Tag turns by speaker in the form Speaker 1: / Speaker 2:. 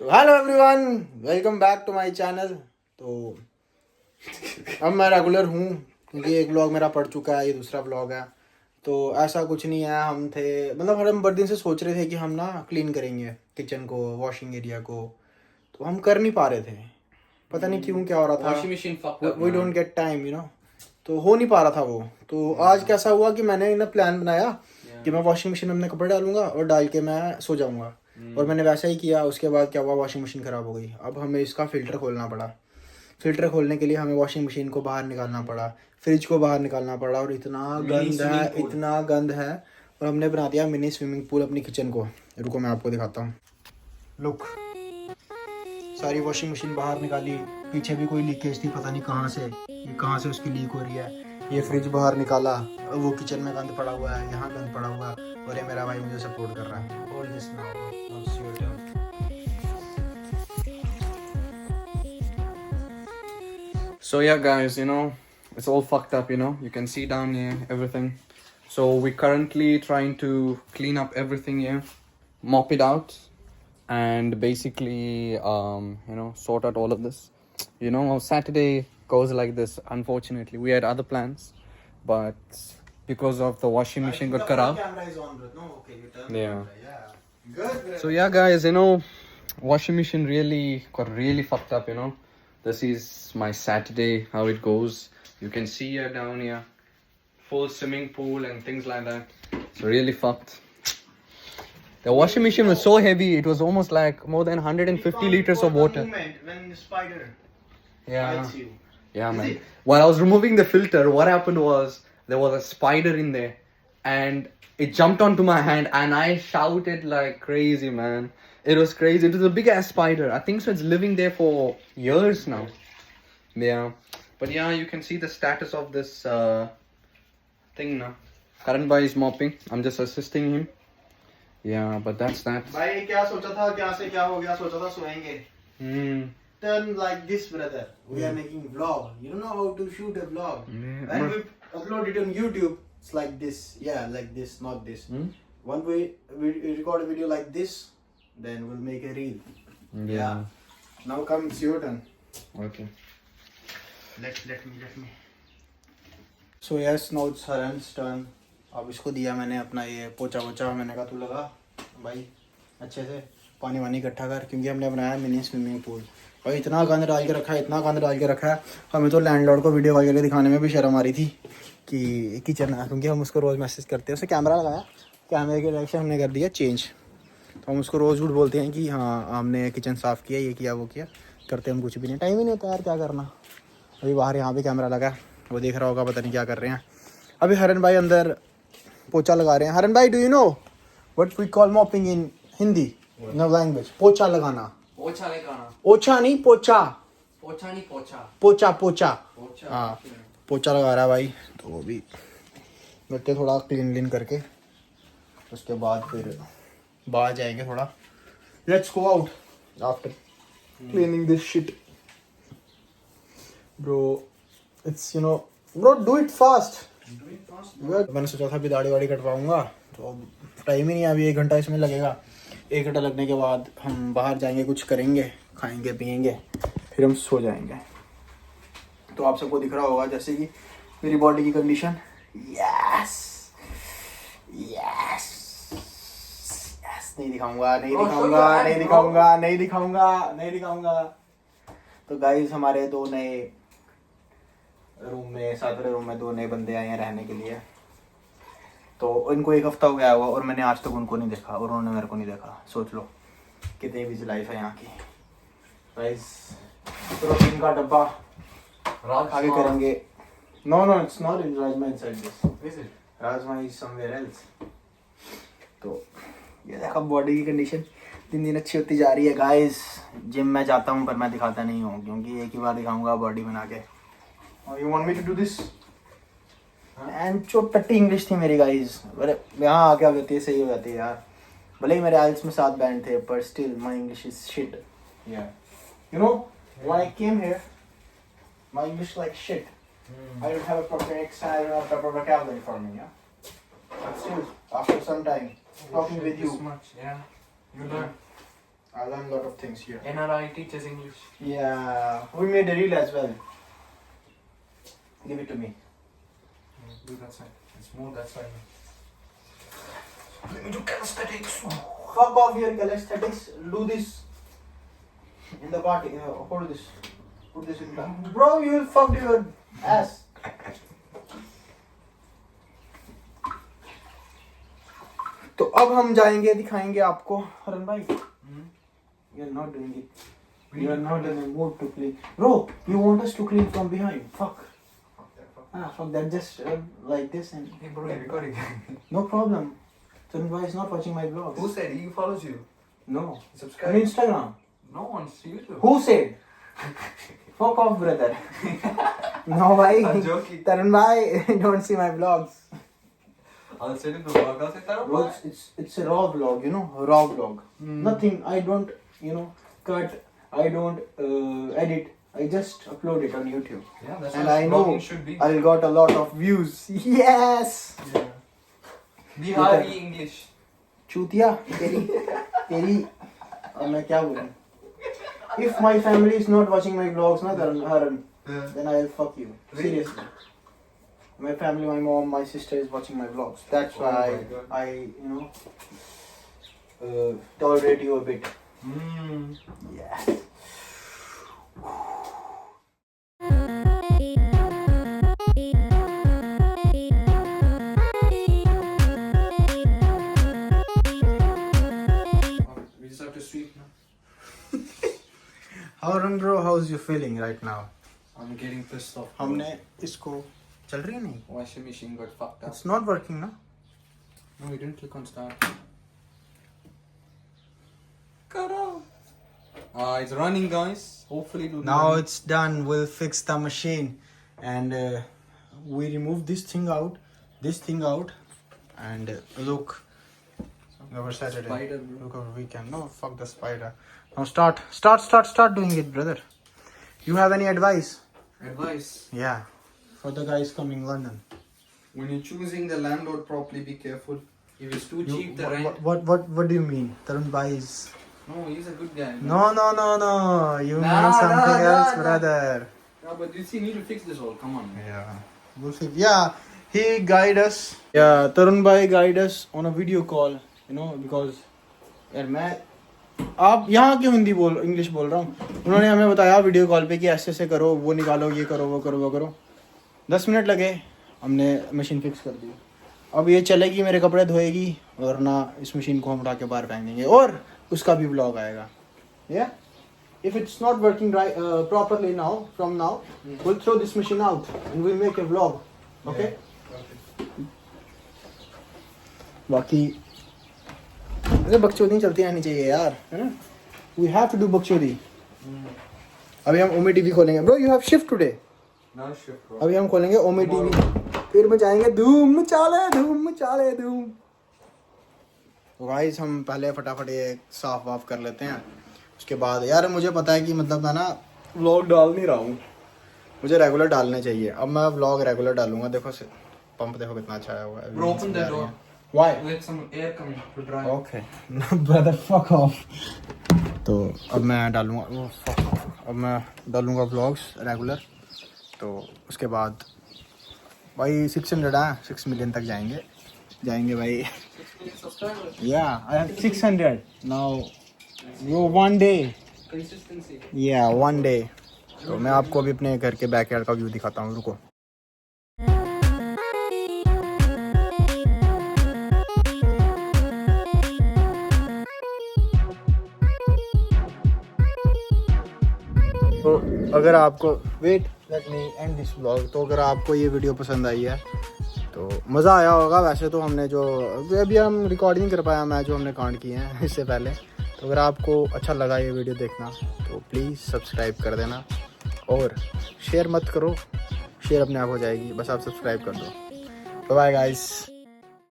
Speaker 1: तो hello everyone, welcome back to my channel. तो अब मैं रेगुलर हूँ क्योंकि एक व्लॉग मेरा पड़ चुका है, ये दूसरा व्लॉग है। तो ऐसा कुछ नहीं है, हम थे मतलब हम बड़े दिन से सोच रहे थे कि हम ना क्लीन करेंगे किचन को, वॉशिंग एरिया को। तो हम कर नहीं पा रहे थे, पता नहीं क्यों, क्या हो रहा था।
Speaker 2: Washing machine fucked up,
Speaker 1: we
Speaker 2: man.
Speaker 1: Don't get time तो हो नहीं पा रहा था वो। तो आज कैसा हुआ कि मैंने ना प्लान बनाया कि मैं वॉशिंग मशीन में अपने कपड़े डालूंगा और डाल के मैं सो जाऊंगा। और मैंने वैसा ही किया। उसके बाद क्या हुआ, वॉशिंग मशीन ख़राब हो गई। अब हमें इसका फ़िल्टर खोलना पड़ा। फ़िल्टर खोलने के लिए हमें वॉशिंग मशीन को बाहर निकालना पड़ा, फ्रिज को बाहर निकालना पड़ा। और इतना गंद है, इतना गंद है। और हमने बना दिया मिनी स्विमिंग पूल अपनी किचन को। रुको मैं आपको दिखाता हूँ। लुक, सारी वॉशिंग मशीन बाहर निकाली। पीछे भी कोई लीकेज थी, पता नहीं कहाँ से उसकी लीक हो रही है। ये फ्रिज बाहर निकाला, वो किचन में गंद पड़ा हुआ है, यहाँ गंद पड़ा हुआ है। और ये मेरा भाई मुझे सपोर्ट कर रहा है। All this now, it's your turn.
Speaker 2: So yeah, guys, it's all fucked up. You can see down here everything. So we're currently trying to clean up everything here, mop it out, and basically, sort out all of this. Saturday goes like this. Unfortunately, we had other plans, but because of the washing machine got cut out.
Speaker 1: Camera is on, but no, okay, you turn the
Speaker 2: Yeah.
Speaker 1: camera, yeah. Good.
Speaker 2: So yeah, guys, washing machine really got really fucked up. This is my Saturday, how it goes. You can see here down here, full swimming pool and things like that. It's really fucked. The washing machine was so heavy, it was almost like more than 150 liters of water.
Speaker 1: When the spider
Speaker 2: Yeah.
Speaker 1: bites you.
Speaker 2: Yeah,
Speaker 1: Is
Speaker 2: man.
Speaker 1: it?
Speaker 2: While I was removing the filter, what happened was there was a spider in there and it jumped onto my hand and I shouted like crazy, man. It was crazy. It was a big ass spider. I think so. It's living there for years now. Yeah. But yeah, you can see the status of this thing now. Karan bhai is mopping. I'm just assisting him. Yeah, but that's that.
Speaker 1: भाई क्या सोचा था, क्या से क्या हो गया, सोचा था सोएंगे।
Speaker 2: Hmm.
Speaker 1: Turn like this, brother. We are making vlog. You don't know how to shoot a vlog.
Speaker 2: Yeah.
Speaker 1: When we upload it on YouTube, it's like this. Yeah, like this, not this.
Speaker 2: Hmm?
Speaker 1: When we record a video like this, then we'll make a reel.
Speaker 2: Yeah.
Speaker 1: Now comes your turn.
Speaker 2: Okay.
Speaker 1: Let me. So yes, now it's Haran's turn. अब इसको दिया मैंने अपना ये पोचा वोचा। मैंने कहा तू लगा भाई अच्छे से पानी वानी इकट्ठा कर, क्योंकि हमने बनाया मिनी स्विमिंग पूल। और इतना गंद डाल के रखा है, हमें तो लैंडलॉर्ड को वीडियो कॉल करके दिखाने में भी शर्म आ रही थी कि किचन है, क्योंकि हम उसको रोज़ मैसेज करते हैं। उसने कैमरा लगाया, कैमरे के डायरेक्शन हमने कर दिया चेंज। तो हम उसको रोज़ झूठ बोलते हैं कि हाँ हमने किचन साफ़ किया, ये किया वो किया, करते हम कुछ भी नहीं। टाइम ही नहीं होता यार, क्या करना। अभी बाहर यहाँ भी कैमरा लगा है, वो देख रहा होगा, पता नहीं क्या कर रहे हैं। अभी हरन भाई अंदर पोचा लगा रहे हैं। हरन भाई, do you know what we call mopping in Hindi no language? पोचा लगाना।
Speaker 2: पोछा लगाना।
Speaker 1: ओछा नहीं, पोचा।
Speaker 2: पोछा नहीं, पोछा।
Speaker 1: पोचा।
Speaker 2: पोछा।
Speaker 1: हाँ, पोचा लगा रहा है भाई। तो वो भी बैठे थोड़ा क्लीन करके, उसके बाद फिर बाहर जाएंगे थोड़ा। Let's go out after cleaning this shit bro. It's bro, do it fast. मैंने सोचा था अभी दाढ़ी वाड़ी कटवाऊंगा, तो टाइम ही नहीं है। अभी 1 घंटा इसमें लगेगा। 1 घंटा लगने के बाद हम बाहर जाएंगे, कुछ करेंगे, खाएंगे पिएंगे, फिर हम सो जाएंगे। तो आप सबको दिख रहा होगा जैसे कि मेरी बॉडी की कंडीशन। यस नहीं दिखाऊंगा। तो गाइस, हमारे 2 नए रूम में, 7वें रूम में 2 नए बंदे आए हैं रहने के लिए। तो इनको 1 हफ्ता हो गया हुआ और मैंने आज तक उनको नहीं देखा और उन्होंने मेरे को नहीं देखा। सोच लो कितनी बिजी लाइफ है यहाँ की। गाइस, प्रोटीन का डब्बा आगे करेंगे। No, it's not in rajma inside this. Rajma is somewhere else. तो ये देखो बॉडी की कंडीशन दिन दिन अच्छी होती जा रही है गाइस। जिम में जाता हूँ पर मैं दिखाता नहीं हूँ, क्योंकि एक ही बार दिखाऊंगा बॉडी बना के। और you want me to do this? And जो टट्टी इंग्लिश थी मेरी गाइस, यहाँ आके अब होती है, सही हो जाती है यार। भले ही मेरे आइल्स में 7 बैंड थे, पर still my English is shit. You know when I came here my English like shit. I don't have a proper accent, I don't have a proper vocabulary for me, yeah. But still, after some time talking with you,
Speaker 2: Yeah. You learn.
Speaker 1: I learned a lot of things here.
Speaker 2: NRI teaches English.
Speaker 1: Yeah, we made a reel as well. Give it to me.
Speaker 2: Do that side. It's more that side. Let me do calisthenics.
Speaker 1: Fuck off your calisthenics. Do this in the party. Hold this. Put this in the. Bro, you will fuck your ass. तो अब हम जाएंगे दिखाएंगे आपको हरन भाई. You are not doing it. You are not in a mood to clean. Bro, you want us to clean from behind. Fuck. Fuck that. Just like this and.
Speaker 2: Hey bro, you're recording.
Speaker 1: No problem. Tarun bhai is not watching my vlogs.
Speaker 2: Who said he follows you?
Speaker 1: No.
Speaker 2: Subscribe.
Speaker 1: On Instagram.
Speaker 2: No one's YouTube.
Speaker 1: Who said? Fuck off, brother. No, bhai.
Speaker 2: I'm joking.
Speaker 1: Tarun bhai, don't see my vlogs.
Speaker 2: I'll send him the vlog. I'll say, Tarun
Speaker 1: Bro,
Speaker 2: bhai.
Speaker 1: it's a raw vlog, you know, raw vlog. Nothing. I don't, cut. I don't edit. I just upload it on YouTube.
Speaker 2: Yeah, that's
Speaker 1: And
Speaker 2: what
Speaker 1: I know
Speaker 2: vlogging should be.
Speaker 1: I got a lot of views. Yes.
Speaker 2: Yeah. Bihari English.
Speaker 1: चूतिया तेरी अब मैं क्या बोलूं? If my family is not watching my vlogs, na Haran, then I'll fuck you. Seriously. My family, my mom, my sister is watching my vlogs. That's why
Speaker 2: Oh my God.
Speaker 1: I tolerate you a bit. Yeah.
Speaker 2: We just have to sweep now.
Speaker 1: Haran bro, how's you feeling right now?
Speaker 2: I'm getting pissed off.
Speaker 1: हमने इसको चल रही है नहीं?
Speaker 2: Washing machine got fucked up.
Speaker 1: It's not working na?
Speaker 2: No, we didn't click on start. It's running, guys. Hopefully, it'll be
Speaker 1: Now
Speaker 2: running.
Speaker 1: it's done. We'll fix the machine, and we remove this thing out, and look. Our Saturday.
Speaker 2: Spider, bro.
Speaker 1: Look our weekend. No, fuck the spider. Now start doing it, brother. You have any advice?
Speaker 2: Advice:
Speaker 1: Yeah, for the guys coming London.
Speaker 2: when you're choosing the landlord properly, be careful. If it's too cheap, the rent.
Speaker 1: What do you mean? Tarun bhai is.
Speaker 2: No, he's a good guy.
Speaker 1: No. You
Speaker 2: Nah,
Speaker 1: mean something
Speaker 2: nah,
Speaker 1: else,
Speaker 2: nah.
Speaker 1: brother.
Speaker 2: Yeah, but you see, need to fix this all. Come on.
Speaker 1: Yeah, we'll fix. Yeah, he guide us. Yeah, Tarun bhai guide us on a video call. Because यार मैं आप यहाँ क्यों Hindi English बोल रहा हूँ. उन्होंने हमें बताया वीडियो कॉल पे कि ऐसे करो, वो निकालो, ये करो, वो करो. 10 मिनट लगे, हमने मशीन फिक्स कर दी. अब ये चलेगी, मेरे कपड़े धोएगी, और ना इस मशीन को हम उठा के बाहर फेंक देंगे, और उसका भी व्लॉग आएगा. Yeah? If it's not working right properly now, from now, we'll throw this machine out and we'll make a vlog. Okay? बाकी अरे बकचोदी चलती रहनी चाहिए यार, है ना? We have to do बकचोदी. अभी हम ओमी टीवी खोलेंगे. Bro, you have shift today.
Speaker 2: No shift, bro.
Speaker 1: अभी हम खोलेंगे ओमी टीवी, फिर मचाएंगे धूम, मचाले धूम. तो गाइस हम पहले फटाफट ये साफ वाफ कर लेते हैं. उसके बाद यार मुझे पता है कि मतलब मैं ना व्लॉग डाल नहीं रहा हूँ, मुझे रेगुलर डालने चाहिए. अब मैं व्लॉग रेगुलर डालूंगा. देखो पंप देखो कितना अच्छा आया हुआ है.
Speaker 2: Bro, open the door.
Speaker 1: Why?
Speaker 2: Let some air come in to dry.
Speaker 1: Okay. Brother, fuck off. तो अब मैं डालूंगा व्लॉग्स रेगुलर. तो उसके बाद भाई 600 है, 6 मिलियन तक जाएंगे भाई.
Speaker 2: 6 million subscribers.
Speaker 1: Yeah, I have 600 now. One day.
Speaker 2: Consistency.
Speaker 1: Yeah, one day. तो मैं आपको अभी अपने घर के बैकयार्ड का व्यू दिखाता हूँ. रुको. तो अगर आपको let me and this vlog. तो अगर आपको ये वीडियो पसंद आई है तो मज़ा आया होगा. वैसे तो हमने जो अभी हम रिकॉर्ड नहीं कर पाया मैं जो हमने कांड किए हैं इससे पहले. तो अगर आपको अच्छा लगा ये वीडियो देखना तो प्लीज़ सब्सक्राइब कर देना, और शेयर मत करो, शेयर अपने आप हो जाएगी, बस आप सब्सक्राइब कर दो. Bye guys.